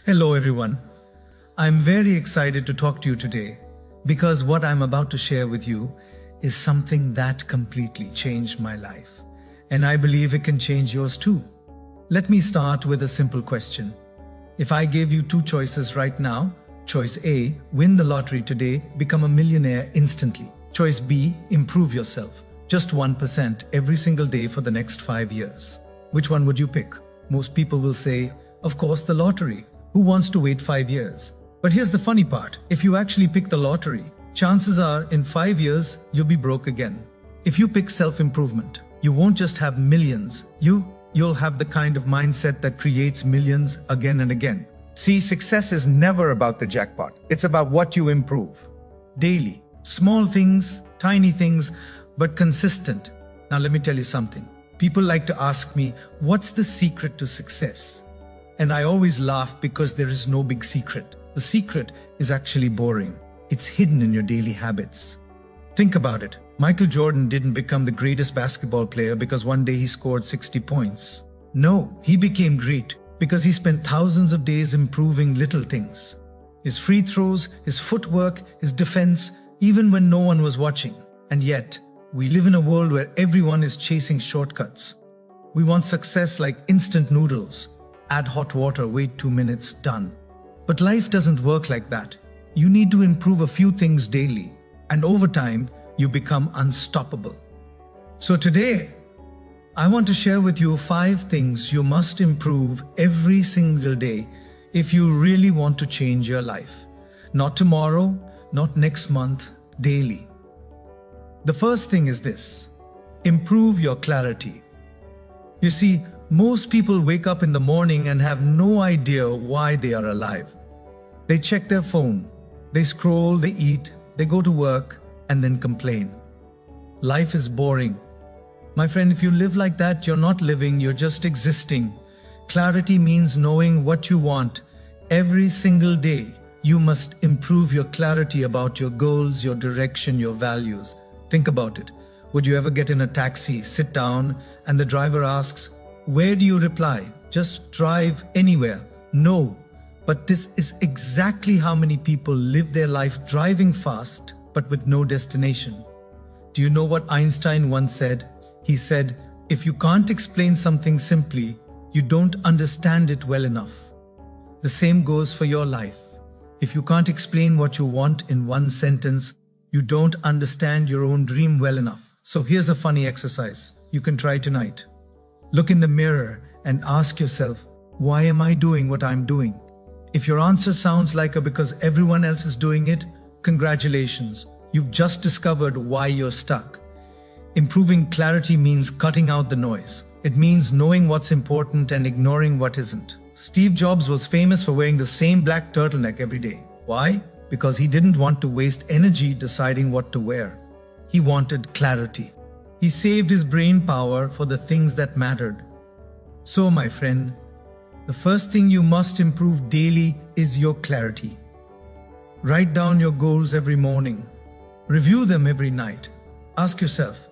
Hello, everyone. I'm very excited to talk to you today because what I'm about to share with you is something that completely changed my life. And I believe it can change yours too. Let me start with a simple question. If I gave you two choices right now, choice A, win the lottery today, become a millionaire instantly. Choice B, improve yourself, just 1% every single day for the next 5 years. Which one would you pick? Most people will say, of course, the lottery. Who wants to wait 5 years? But here's the funny part. If you actually pick the lottery, chances are in 5 years, you'll be broke again. If you pick self-improvement, you won't just have millions. You'll have the kind of mindset that creates millions again and again. See, success is never about the jackpot. It's about what you improve. Daily. Small things, tiny things, but consistent. Now let me tell you something. People like to ask me, what's the secret to success? And I always laugh because there is no big secret. The secret is actually boring. It's hidden in your daily habits. Think about it. Michael Jordan didn't become the greatest basketball player because one day he scored 60 points. No, he became great because he spent thousands of days improving little things. His free throws, his footwork, his defense, even when no one was watching. And yet, we live in a world where everyone is chasing shortcuts. We want success like instant noodles. Add hot water, wait 2 minutes, done. But life doesn't work like that. You need to improve a few things daily, and over time, you become unstoppable. So today, I want to share with you 5 things you must improve every single day if you really want to change your life. Not tomorrow, not next month, daily. The first thing is this: improve your clarity. You see, most people wake up in the morning and have no idea why they are alive. They check their phone, they scroll, they eat, they go to work, and then complain. Life is boring. My friend, if you live like that, you're not living, you're just existing. Clarity means knowing what you want. Every single day, you must improve your clarity about your goals, your direction, your values. Think about it. Would you ever get in a taxi, sit down, and the driver asks, "Where do you reply? Just drive anywhere." No. But this is exactly how many people live their life, driving fast, but with no destination. Do you know what Einstein once said? He said, if you can't explain something simply, you don't understand it well enough. The same goes for your life. If you can't explain what you want in one sentence, you don't understand your own dream well enough. So here's a funny exercise you can try tonight. Look in the mirror and ask yourself, why am I doing what I'm doing? If your answer sounds like because everyone else is doing it, congratulations, you've just discovered why you're stuck. Improving clarity means cutting out the noise. It means knowing what's important and ignoring what isn't. Steve Jobs was famous for wearing the same black turtleneck every day. Why? Because he didn't want to waste energy deciding what to wear. He wanted clarity. He saved his brain power for the things that mattered. So, my friend, the first thing you must improve daily is your clarity. Write down your goals every morning. Review them every night. Ask yourself,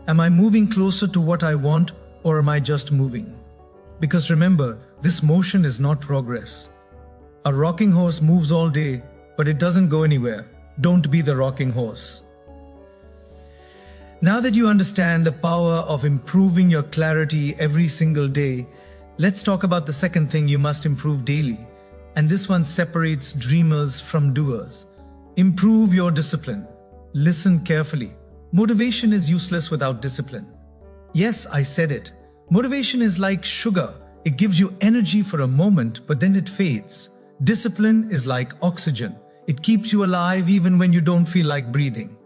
am I moving closer to what I want, or am I just moving? Because remember, this motion is not progress. A rocking horse moves all day, but it doesn't go anywhere. Don't be the rocking horse. Now that you understand the power of improving your clarity every single day, let's talk about the second thing you must improve daily. And this one separates dreamers from doers. Improve your discipline. Listen carefully. Motivation is useless without discipline. Yes, I said it. Motivation is like sugar. It gives you energy for a moment, but then it fades. Discipline is like oxygen. It keeps you alive even when you don't feel like breathing.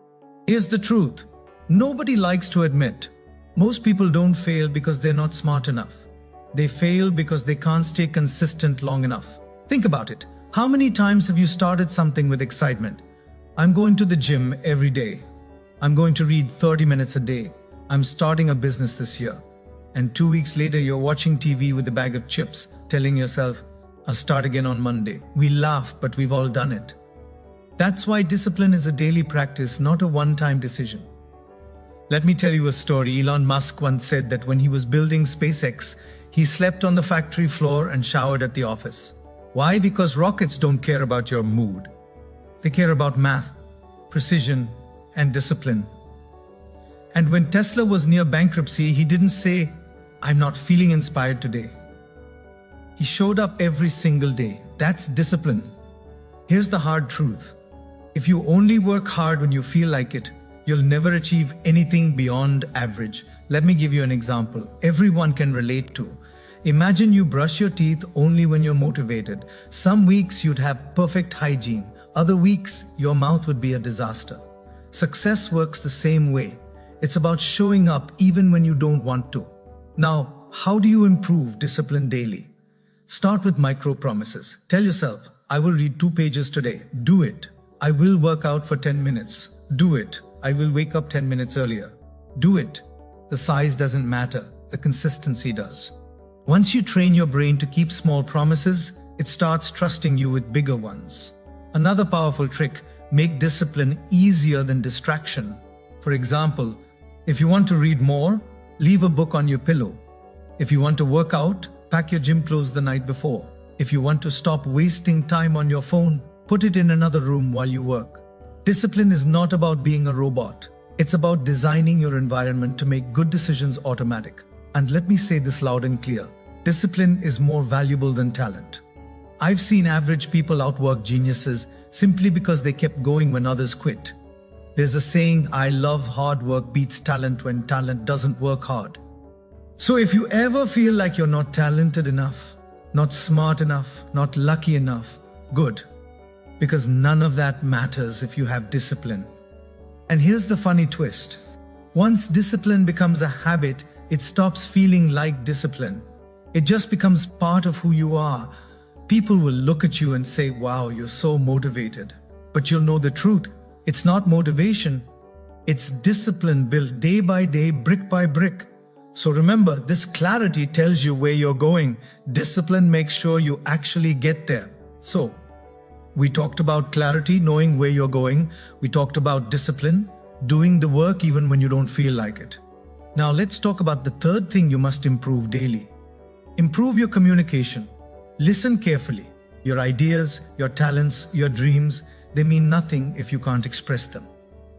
Here's the truth. Nobody likes to admit. Most people don't fail because they're not smart enough. They fail because they can't stay consistent long enough. Think about it. How many times have you started something with excitement? I'm going to the gym every day. I'm going to read 30 minutes a day. I'm starting a business this year. And 2 weeks later, you're watching TV with a bag of chips, telling yourself, I'll start again on Monday. We laugh, but we've all done it. That's why discipline is a daily practice, not a one-time decision. Let me tell you a story. Elon Musk once said that when he was building SpaceX, he slept on the factory floor and showered at the office. Why? Because rockets don't care about your mood. They care about math, precision, and discipline. And when Tesla was near bankruptcy, he didn't say, "I'm not feeling inspired today." He showed up every single day. That's discipline. Here's the hard truth. If you only work hard when you feel like it, you'll never achieve anything beyond average. Let me give you an example everyone can relate to. Imagine you brush your teeth only when you're motivated. Some weeks you'd have perfect hygiene. Other weeks, your mouth would be a disaster. Success works the same way. It's about showing up even when you don't want to. Now, how do you improve discipline daily? Start with micro promises. Tell yourself, I will read 2 pages today. Do it. I will work out for 10 minutes. Do it. I will wake up 10 minutes earlier. Do it. The size doesn't matter. The consistency does. Once you train your brain to keep small promises, it starts trusting you with bigger ones. Another powerful trick, make discipline easier than distraction. For example, if you want to read more, leave a book on your pillow. If you want to work out, pack your gym clothes the night before. If you want to stop wasting time on your phone, put it in another room while you work. Discipline is not about being a robot. It's about designing your environment to make good decisions automatic. And let me say this loud and clear. Discipline is more valuable than talent. I've seen average people outwork geniuses simply because they kept going when others quit. There's a saying, I love hard work beats talent when talent doesn't work hard. So if you ever feel like you're not talented enough, not smart enough, not lucky enough, good. Because none of that matters if you have discipline. And here's the funny twist. Once discipline becomes a habit, it stops feeling like discipline. It just becomes part of who you are. People will look at you and say, wow, you're so motivated. But you'll know the truth. It's not motivation. It's discipline built day by day, brick by brick. So remember, this clarity tells you where you're going. Discipline makes sure you actually get there. So, we talked about clarity, knowing where you're going. We talked about discipline, doing the work even when you don't feel like it. Now let's talk about the third thing you must improve daily. Improve your communication. Listen carefully. Your ideas, your talents, your dreams, they mean nothing if you can't express them.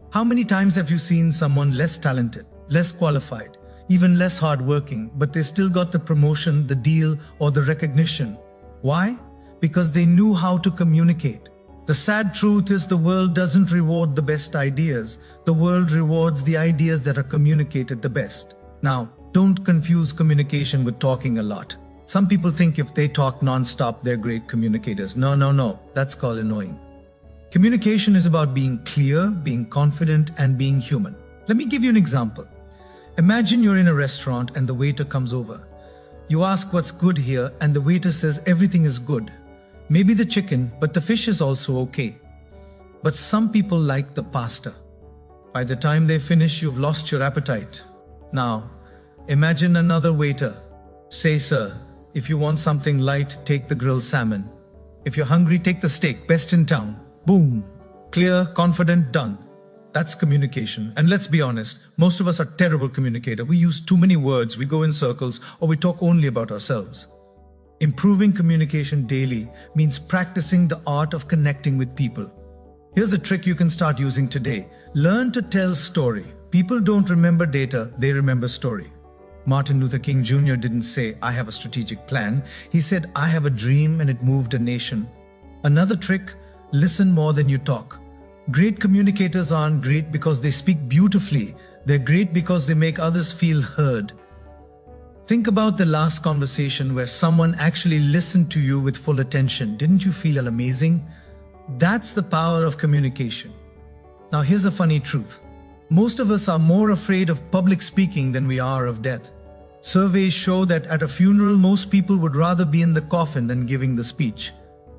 How many times have you seen someone less talented, less qualified, even less hardworking, but they still got the promotion, the deal, or the recognition? Why? Because they knew how to communicate. The sad truth is the world doesn't reward the best ideas. The world rewards the ideas that are communicated the best. Now, don't confuse communication with talking a lot. Some people think if they talk non-stop, they're great communicators. No. That's called annoying. Communication is about being clear, being confident, and being human. Let me give you an example. Imagine you're in a restaurant and the waiter comes over. You ask what's good here and the waiter says everything is good. Maybe the chicken, but the fish is also okay. But some people like the pasta. By the time they finish, you've lost your appetite. Now, imagine another waiter. Say, sir, if you want something light, take the grilled salmon. If you're hungry, take the steak, best in town. Boom. Clear, confident, done. That's communication. And let's be honest, most of us are terrible communicators. We use too many words, we go in circles, or we talk only about ourselves. Improving communication daily means practicing the art of connecting with people. Here's a trick you can start using today. Learn to tell story. People don't remember data, they remember story. Martin Luther King Jr. didn't say, I have a strategic plan. He said, I have a dream and it moved a nation. Another trick, listen more than you talk. Great communicators aren't great because they speak beautifully. They're great because they make others feel heard. Think about the last conversation where someone actually listened to you with full attention. Didn't you feel amazing? That's the power of communication. Now here's a funny truth. Most of us are more afraid of public speaking than we are of death. Surveys show that at a funeral, most people would rather be in the coffin than giving the speech.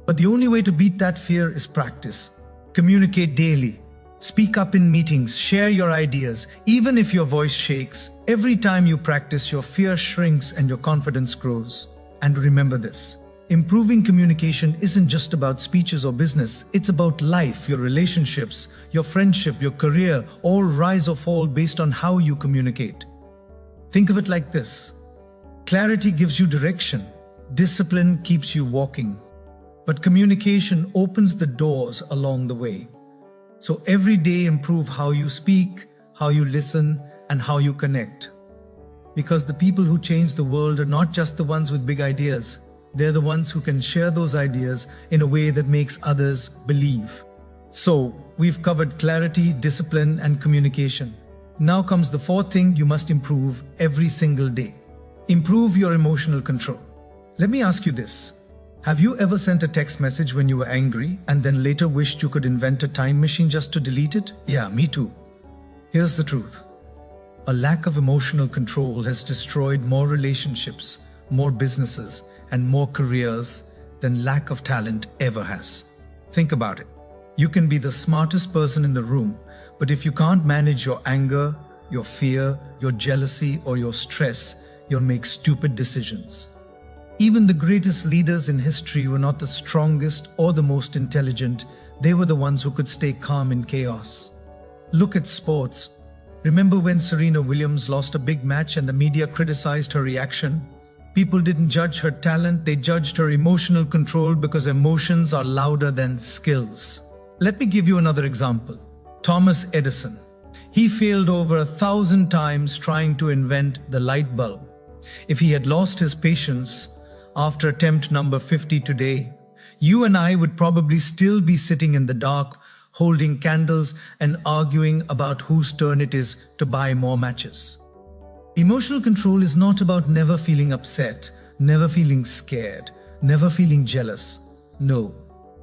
But the only way to beat that fear is practice. Communicate daily. Speak up in meetings, share your ideas. Even if your voice shakes, every time you practice, your fear shrinks and your confidence grows. And remember this, improving communication isn't just about speeches or business. It's about life, your relationships, your friendship, your career, all rise or fall based on how you communicate. Think of it like this. Clarity gives you direction. Discipline keeps you walking. but communication opens the doors along the way. So every day improve how you speak, how you listen, and how you connect. Because the people who change the world are not just the ones with big ideas. They're the ones who can share those ideas in a way that makes others believe. So, we've covered clarity, discipline, and communication. Now comes the fourth thing you must improve every single day. Improve your emotional control. Let me ask you this. Have you ever sent a text message when you were angry and then later wished you could invent a time machine just to delete it? Yeah, me too. Here's the truth. A lack of emotional control has destroyed more relationships, more businesses, and more careers than lack of talent ever has. Think about it. You can be the smartest person in the room, but if you can't manage your anger, your fear, your jealousy, or your stress, you'll make stupid decisions. Even the greatest leaders in history were not the strongest or the most intelligent. They were the ones who could stay calm in chaos. Look at sports. Remember when Serena Williams lost a big match and the media criticized her reaction? People didn't judge her talent, they judged her emotional control because emotions are louder than skills. Let me give you another example. Thomas Edison. He failed over 1,000 times trying to invent the light bulb. If he had lost his patience after attempt number 50 today, you and I would probably still be sitting in the dark, holding candles and arguing about whose turn it is to buy more matches. Emotional control is not about never feeling upset, never feeling scared, never feeling jealous. No,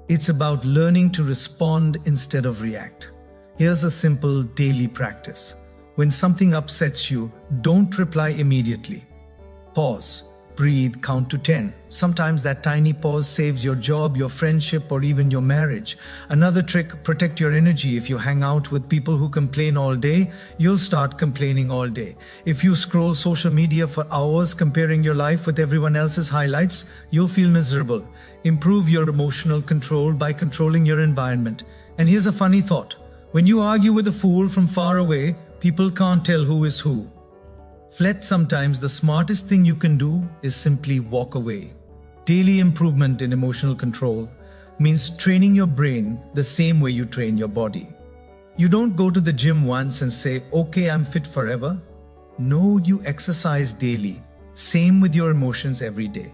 it's about learning to respond instead of react. Here's a simple daily practice. When something upsets you, don't reply immediately. Pause, breathe, count to 10. Sometimes that tiny pause saves your job, your friendship, or even your marriage. Another trick, protect your energy. If you hang out with people who complain all day, you'll start complaining all day. If you scroll social media for hours comparing your life with everyone else's highlights, you'll feel miserable. Improve your emotional control by controlling your environment. And here's a funny thought. When you argue with a fool from far away, people can't tell who is who. Sometimes the smartest thing you can do is simply walk away. Daily improvement in emotional control means training your brain the same way you train your body. You don't go to the gym once and say, okay, I'm fit forever. No, you exercise daily. Same with your emotions every day.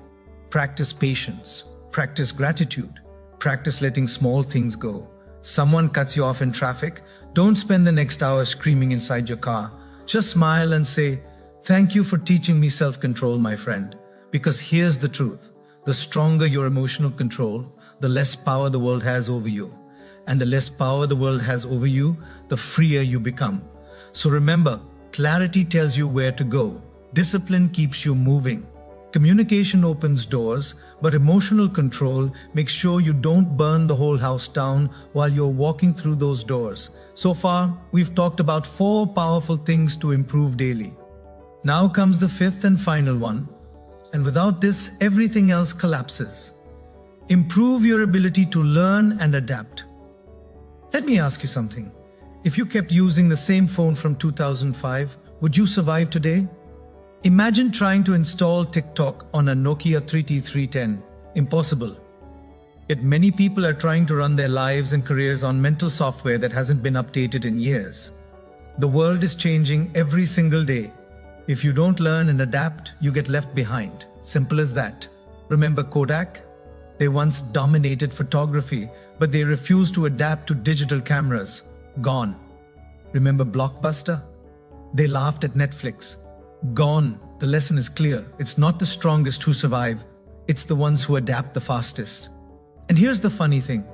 Practice patience. Practice gratitude. Practice letting small things go. Someone cuts you off in traffic. Don't spend the next hour screaming inside your car. Just smile and say, thank you for teaching me self-control, my friend. Because here's the truth. The stronger your emotional control, the less power the world has over you. And the less power the world has over you, the freer you become. So remember, clarity tells you where to go. Discipline keeps you moving. Communication opens doors, but emotional control makes sure you don't burn the whole house down while you're walking through those doors. So far, we've talked about 4 powerful things to improve daily. Now comes the 5th and final one, and without this, everything else collapses. Improve your ability to learn and adapt. Let me ask you something. If you kept using the same phone from 2005, would you survive today? Imagine trying to install TikTok on a Nokia 3T310. Impossible. Yet many people are trying to run their lives and careers on mental software that hasn't been updated in years. The world is changing every single day. If you don't learn and adapt, you get left behind. Simple as that. Remember Kodak? They once dominated photography, but they refused to adapt to digital cameras. Gone. Remember Blockbuster? They laughed at Netflix. Gone. The lesson is clear. It's not the strongest who survive. It's the ones who adapt the fastest. And here's the funny thing.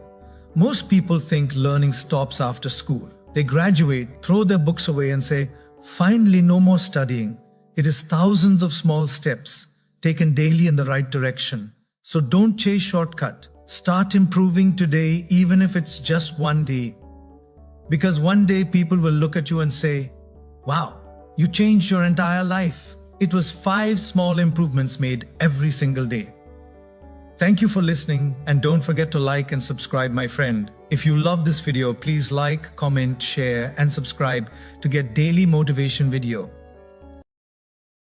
Most people think learning stops after school. They graduate, throw their books away and say, finally, no more studying. It is thousands of small steps taken daily in the right direction. So don't chase shortcut. Start improving today, even if it's just one day. Because one day people will look at you and say, wow, you changed your entire life. It was 5 small improvements made every single day. Thank you for listening, and don't forget to like and subscribe, my friend. If you love this video, please like, comment, share, and subscribe to get daily motivation video.